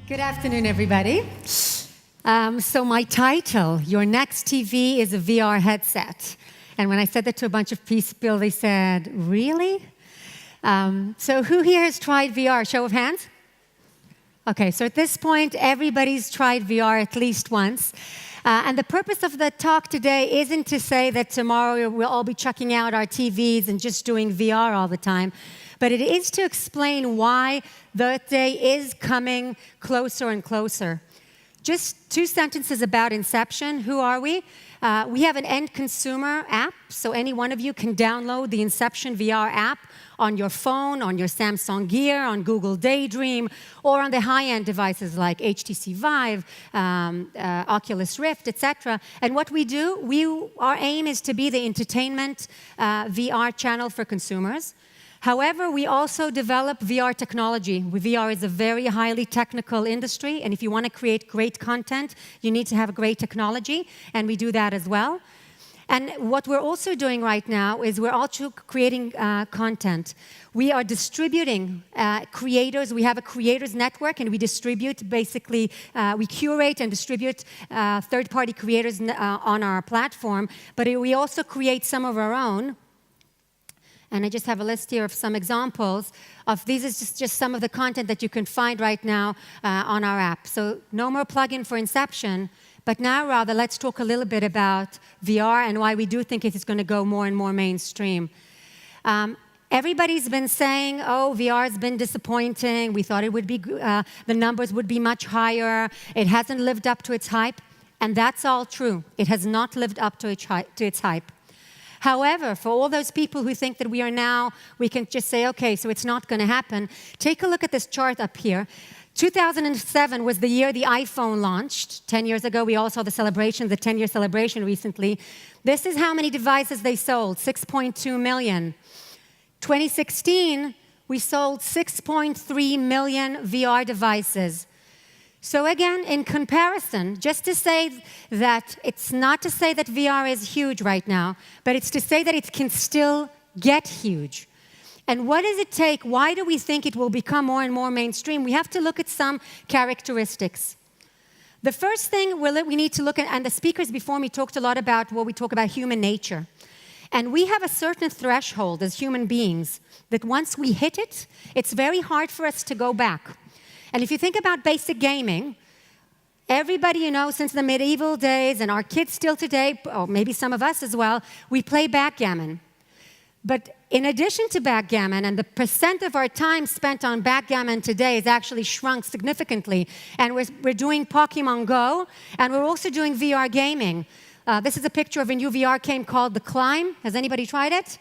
Good afternoon, everybody. So my title, Your Next TV is a VR Headset. And when I said that to a bunch of people, they said, really? So who here has tried VR? Show of hands? Okay, so at this point, everybody's tried VR at least once. And the purpose of the talk today isn't to say that tomorrow we'll all be chucking out our TVs and just doing VR all the time, but it is to explain why the day is coming closer and closer. Just two sentences about Inception. Who are we? We have an end consumer app, so any one of you can download the Inception VR app on your phone, on your Samsung Gear, on Google Daydream, or on the high-end devices like HTC Vive, Oculus Rift, etc. And what we do, our aim is to be the entertainment VR channel for consumers. However, we also develop VR technology. VR is a very highly technical industry, and if you want to create great content, you need to have great technology, and we do that as well. And what we're also doing right now is we're also creating content. We are distributing creators. We have a creators network, and we distribute, basically, we curate and distribute third-party creators on our platform, but we also create some of our own. And I just have a list here of some examples of these is just some of the content that you can find right now on our app. So no more plug-in for Inception, but now rather let's talk a little bit about VR and why we do think it is going to go more and more mainstream. Everybody's been saying, oh, VR has been disappointing. We thought it would be, the numbers would be much higher. It hasn't lived up to its hype. And that's all true. It has not lived up to its hype. However, for all those people who think that we can just say, okay, so it's not going to happen, take a look at this chart up here. 2007 was the year the iPhone launched. 10 years ago, we all saw the 10-year celebration recently. This is how many devices they sold, 6.2 million. 2016, we sold 6.3 million VR devices. So again, in comparison, just to say that it's not to say that VR is huge right now, but it's to say that it can still get huge. And what does it take? Why do we think it will become more and more mainstream? We have to look at some characteristics. The first thing we need to look at, and the speakers before me talked a lot about what we talk about human nature. And we have a certain threshold as human beings that once we hit it, it's very hard for us to go back. And if you think about basic gaming, everybody you know since the medieval days, and our kids still today, or maybe some of us as well, we play backgammon. But in addition to backgammon, and the percent of our time spent on backgammon today has actually shrunk significantly. And we're doing Pokemon Go, and we're also doing VR gaming. This is a picture of a new VR game called The Climb. Has anybody tried it?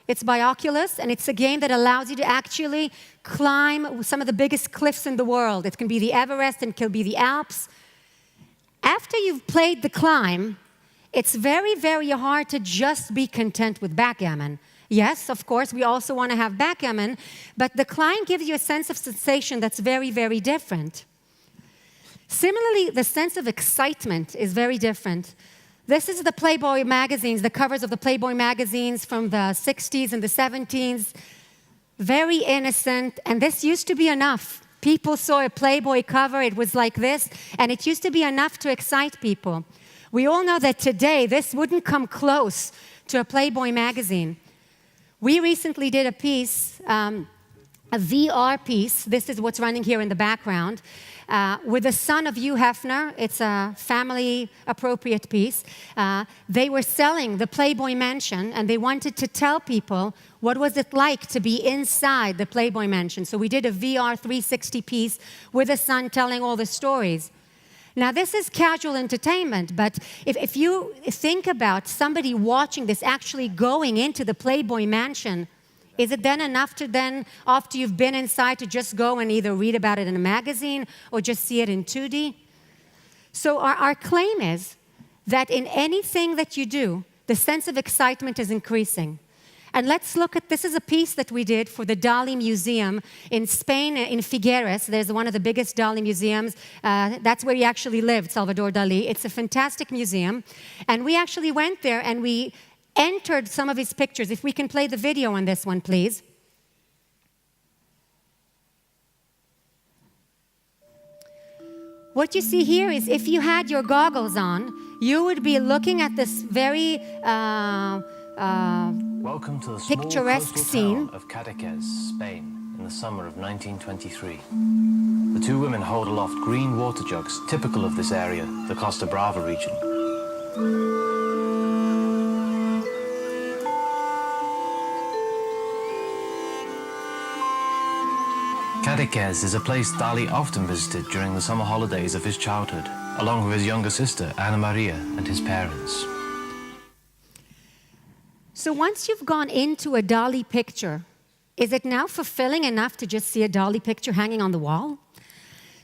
It's by Oculus, and it's a game that allows you to actually climb some of the biggest cliffs in the world. It can be the Everest, and it can be the Alps. After you've played The Climb, it's very, very hard to just be content with backgammon. Yes, of course, we also want to have backgammon, but The Climb gives you a sense of sensation that's very, very different. Similarly, the sense of excitement is very different. This is the Playboy magazines, the covers of the Playboy magazines from the 60s and the 70s. Very innocent, and this used to be enough. People saw a Playboy cover, it was like this, and it used to be enough to excite people. We all know that today, this wouldn't come close to a Playboy magazine. We recently did a piece, a VR piece. This is what's running here in the background. With the son of Hugh Hefner. It's a family-appropriate piece. They were selling the Playboy Mansion, and they wanted to tell people what was it like to be inside the Playboy Mansion. So we did a VR 360 piece with the son telling all the stories. Now, this is casual entertainment, but if you think about somebody watching this actually going into the Playboy Mansion, is it then enough to then, after you've been inside, to just go and either read about it in a magazine or just see it in 2D? So our claim is that in anything that you do, the sense of excitement is increasing. And let's look at, this is a piece that we did for the Dali Museum in Spain, in Figueres. There's one of the biggest Dali museums. That's where he actually lived, Salvador Dali. It's a fantastic museum. And we actually went there and we entered some of his pictures. If we can play the video on this one, please. What you see here is if you had your goggles on, you would be looking at this very Welcome to the picturesque scene of Cadaqués, Spain, in the summer of 1923. The two women hold aloft green water jugs, typical of this area, the Costa Brava region. Cadaqués is a place Dali often visited during the summer holidays of his childhood, along with his younger sister, Ana Maria, and his parents. So once you've gone into a Dali picture, is it now fulfilling enough to just see a Dali picture hanging on the wall?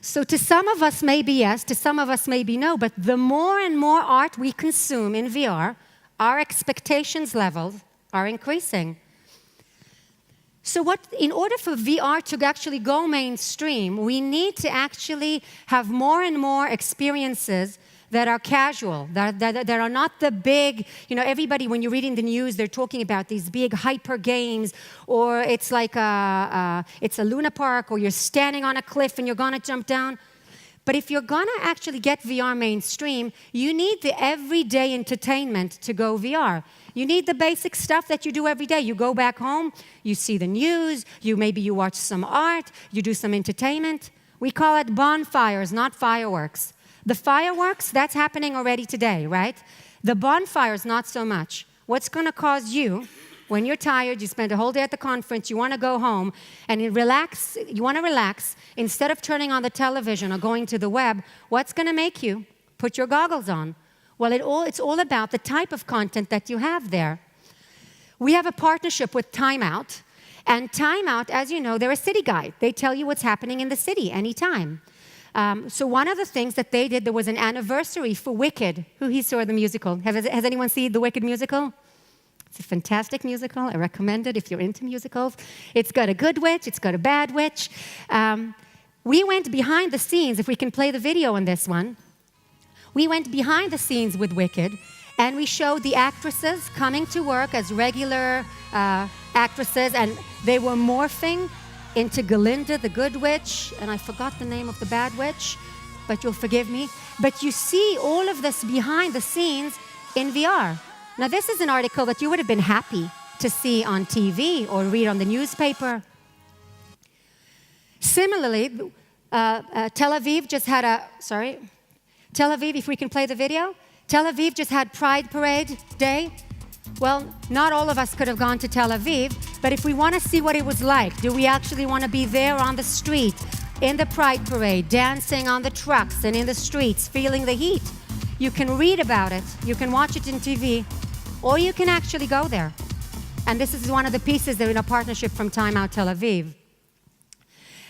So to some of us, maybe yes, to some of us, maybe no, but the more and more art we consume in VR, our expectations levels are increasing. So in order for VR to actually go mainstream, we need to actually have more and more experiences that are casual, that are not the big, everybody, when you're reading the news, they're talking about these big hyper games, or it's like it's a Luna Park, or you're standing on a cliff and you're gonna jump down. But if you're gonna actually get VR mainstream, you need the everyday entertainment to go VR. You need the basic stuff that you do every day. You go back home, you see the news, maybe you watch some art, you do some entertainment. We call it bonfires, not fireworks. The fireworks, that's happening already today, right? The bonfires, not so much. What's gonna cause you, when you're tired, you spend a whole day at the conference, you wanna go home, and you wanna relax, instead of turning on the television or going to the web, what's gonna make you put your goggles on? Well, it's all about the type of content that you have there. We have a partnership with Time Out, and Time Out, as you know, they're a city guide. They tell you what's happening in the city anytime. So one of the things that they did, there was an anniversary for Wicked. Who here saw the musical? Has anyone seen the Wicked musical? It's a fantastic musical. I recommend it if you're into musicals. It's got a good witch. It's got a bad witch. We went behind the scenes, if we can play the video on this one. We went behind the scenes with Wicked, and we showed the actresses coming to work as regular actresses, and they were morphing into Galinda, the good witch, and I forgot the name of the bad witch, but you'll forgive me. But you see all of this behind the scenes in VR. Now, this is an article that you would have been happy to see on TV or read on the newspaper. Similarly, Tel Aviv just had Tel Aviv, if we can play the video. Tel Aviv just had Pride Parade Day. Well, not all of us could have gone to Tel Aviv, but if we want to see what it was like, do we actually want to be there on the street, in the Pride Parade, dancing on the trucks and in the streets, feeling the heat? You can read about it, you can watch it in TV, or you can actually go there. And this is one of the pieces that are in a partnership from Time Out Tel Aviv.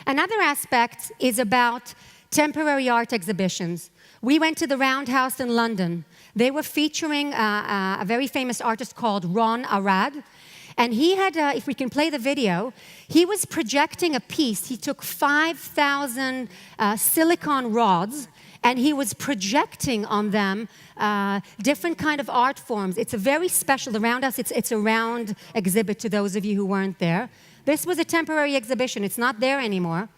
Another aspect is about temporary art exhibitions. We went to the Roundhouse in London. They were featuring a very famous artist called Ron Arad. And he had, if we can play the video, he was projecting a piece. He took 5,000 silicon rods, and he was projecting on them different kind of art forms. It's a very special, the Roundhouse, it's a round exhibit to those of you who weren't there. This was a temporary exhibition. It's not there anymore.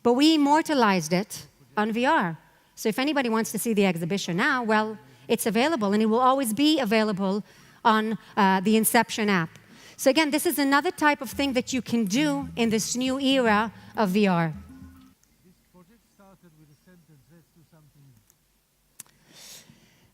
But we immortalized it on VR. So if anybody wants to see the exhibition now, well, it's available, and it will always be available on the Inception app. So again, this is another type of thing that you can do in this new era of VR. This project started with a sentence, let's do something new.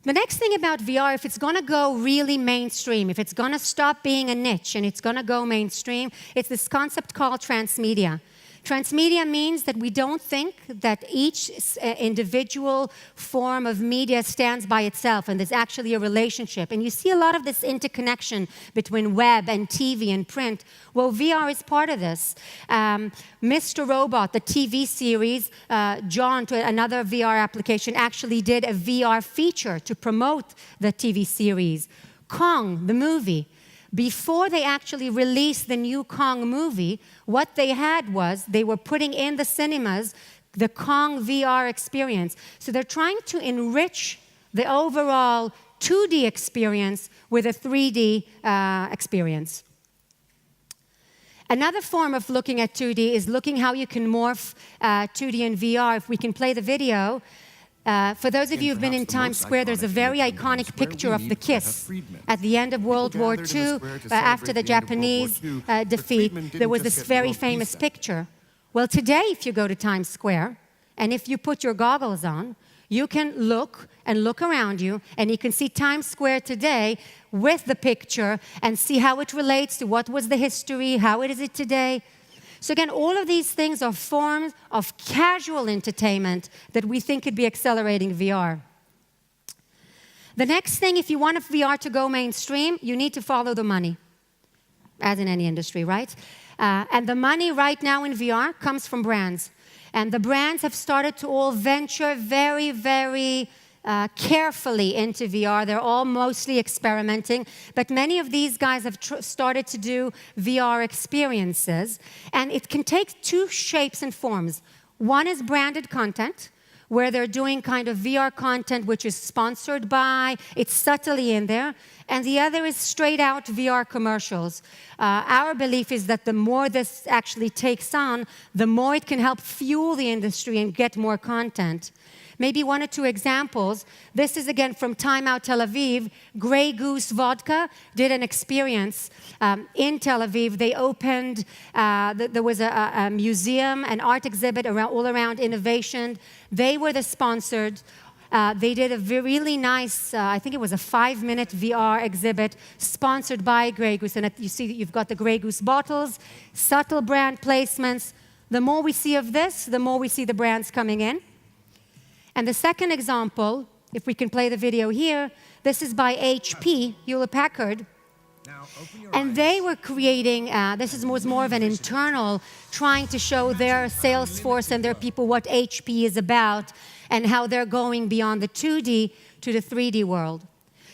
The next thing about VR, if it's going to go really mainstream, if it's going to stop being a niche and it's going to go mainstream, it's this concept called transmedia. Transmedia means that we don't think that each individual form of media stands by itself, and there's actually a relationship. And you see a lot of this interconnection between web and TV and print. Well, VR is part of this. Mr. Robot, the TV series, John, to another VR application, actually did a VR feature to promote the TV series. Kong, the movie. Before they actually released the new Kong movie, what they had was they were putting in the cinemas the Kong VR experience. So they're trying to enrich the overall 2D experience with a 3D experience. Another form of looking at 2D is looking how you can morph 2D and VR. If we can play the video, For those of you who've been in Times Square, there's a very iconic picture of the kiss. At the end of World War II, after the Japanese defeat, there was this very famous picture. Well, today, if you go to Times Square, and if you put your goggles on, you can look and look around you, and you can see Times Square today with the picture and see how it relates to what was the history, how it is it today. So again, all of these things are forms of casual entertainment that we think could be accelerating VR. The next thing, if you want VR to go mainstream, you need to follow the money, as in any industry, right? And the money right now in VR comes from brands. And the brands have started to all venture very, very carefully into VR. They're all mostly experimenting, but many of these guys have started to do VR experiences, and it can take two shapes and forms. One is branded content, where they're doing kind of VR content which is sponsored by, it's subtly in there, and the other is straight out VR commercials. Our belief is that the more this actually takes on, the more it can help fuel the industry and get more content. Maybe one or two examples. This is again from Time Out Tel Aviv. Grey Goose Vodka did an experience in Tel Aviv. They opened, there was a museum, an art exhibit all around innovation. They were the sponsored. They did a really nice, I think it was a 5-minute VR exhibit sponsored by Grey Goose. And you see that you've got the Grey Goose bottles, subtle brand placements. The more we see of this, the more we see the brands coming in. And the second example, if we can play the video here, this is by HP, Hewlett-Packard. And they were creating, was more of an internal, trying to show their sales force and their people what HP is about and how they're going beyond the 2D to the 3D world.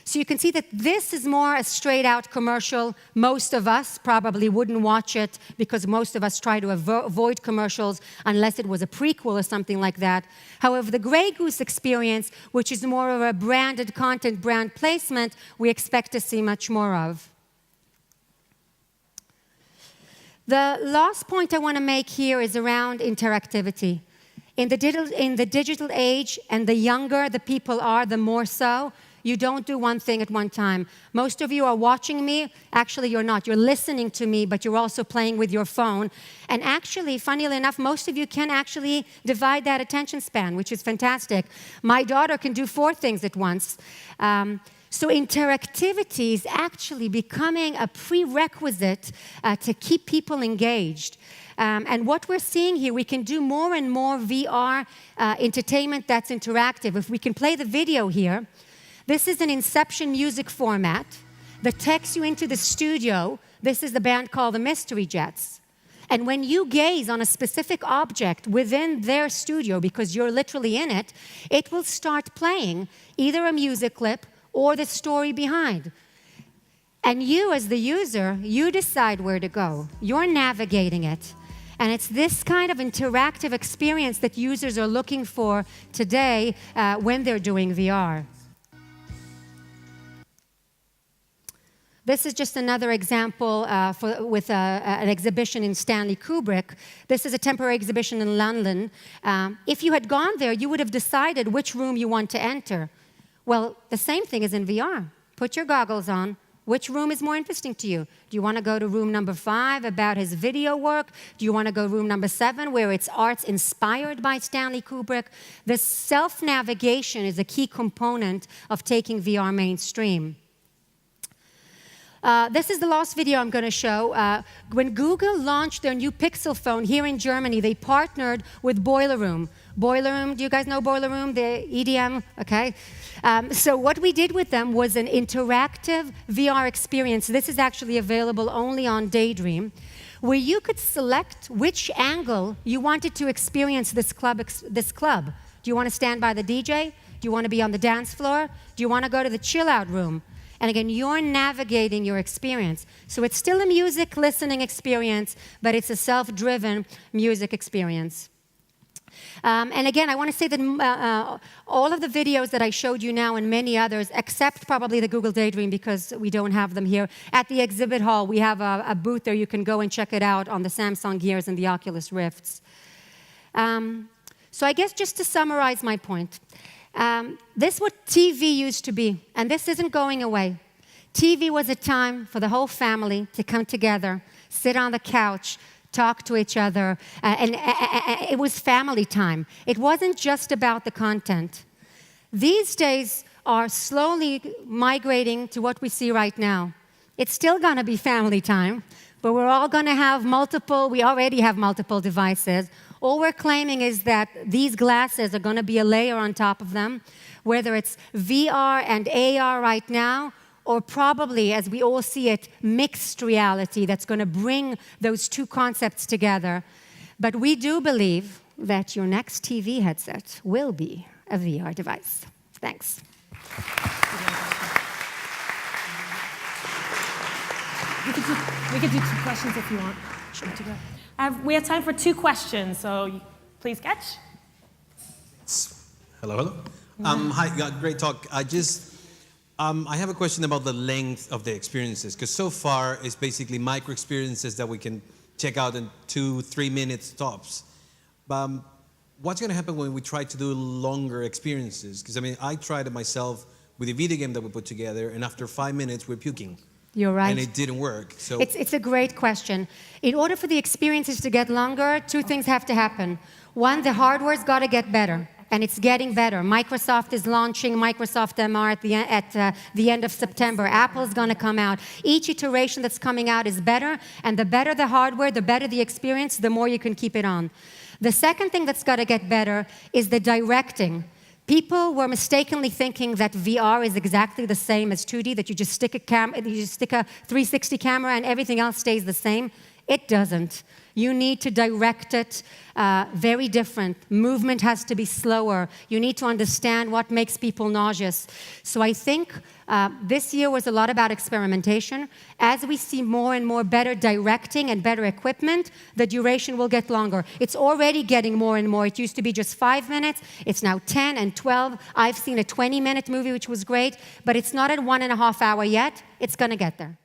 So you can see that this is more a straight-out commercial. Most of us probably wouldn't watch it because most of us try to avoid commercials unless it was a prequel or something like that. However, the Grey Goose experience, which is more of a branded content, brand placement, we expect to see much more of. The last point I want to make here is around interactivity. In the digital age, and the younger the people are, the more so, you don't do one thing at one time. Most of you are watching me. Actually, you're not. You're listening to me, but you're also playing with your phone. And actually, funnily enough, most of you can actually divide that attention span, which is fantastic. My daughter can do 4 things at once. So interactivity is actually becoming a prerequisite to keep people engaged. And what we're seeing here, we can do more and more VR entertainment that's interactive. If we can play the video here, this is an Inception music format that takes you into the studio. This is the band called the Mystery Jets. And when you gaze on a specific object within their studio, because you're literally in it, it will start playing either a music clip or the story behind. And you, as the user, you decide where to go. You're navigating it. And it's this kind of interactive experience that users are looking for today when they're doing VR. This is just another example with an exhibition in Stanley Kubrick. This is a temporary exhibition in London. If you had gone there, you would have decided which room you want to enter. Well, the same thing is in VR. Put your goggles on. Which room is more interesting to you? Do you want to go to room number 5 about his video work? Do you want to go room number 7 where it's arts inspired by Stanley Kubrick? This self-navigation is a key component of taking VR mainstream. This is the last video I'm going to show. When Google launched their new Pixel phone here in Germany, they partnered with Boiler Room. Boiler Room, do you guys know Boiler Room, the EDM? Okay. So what we did with them was an interactive VR experience. This is actually available only on Daydream, where you could select which angle you wanted to experience this club. Do you want to stand by the DJ? Do you want to be on the dance floor? Do you want to go to the chill-out room? And again, you're navigating your experience. So it's still a music listening experience, but it's a self-driven music experience. And again, I want to say that all of the videos that I showed you now and many others, except probably the Google Daydream because we don't have them here, at the exhibit hall, we have a booth there. You can go and check it out on the Samsung Gears and the Oculus Rifts. So I guess just to summarize my point, This is what TV used to be, and this isn't going away. TV was a time for the whole family to come together, sit on the couch, talk to each other, and it was family time. It wasn't just about the content. These days are slowly migrating to what we see right now. It's still going to be family time, but we're all going to have we already have multiple devices. All we're claiming is that these glasses are going to be a layer on top of them, whether it's VR and AR right now, or probably, as we all see it, mixed reality that's going to bring those two concepts together. But we do believe that your next TV headset will be a VR device. Thanks. We could do 2 questions if you want. Sure. We have time for 2 questions, so please catch. Hello. Hi, great talk. I have a question about the length of the experiences, because so far it's basically micro experiences that we can check out in 2-3 minutes tops. What's going to happen when we try to do longer experiences? Because I tried it myself with a video game that we put together, and after 5 minutes we're puking. You're right. And it didn't work. So it's a great question. In order for the experiences to get longer, 2 things have to happen. One, the hardware's got to get better. And it's getting better. Microsoft is launching Microsoft MR at the end of September. Apple's going to come out. Each iteration that's coming out is better, and the better the hardware, the better the experience, the more you can keep it on. The second thing that's got to get better is the directing. People were mistakenly thinking that VR is exactly the same as 2D, that you just stick a 360 camera and everything else stays the same. It doesn't. You need to direct it very different. Movement has to be slower. You need to understand what makes people nauseous. So I think this year was a lot about experimentation. As we see more and more better directing and better equipment, the duration will get longer. It's already getting more and more. It used to be just 5 minutes. It's now 10 and 12. I've seen a 20-minute movie, which was great, but it's not at 1.5 hours yet. It's going to get there.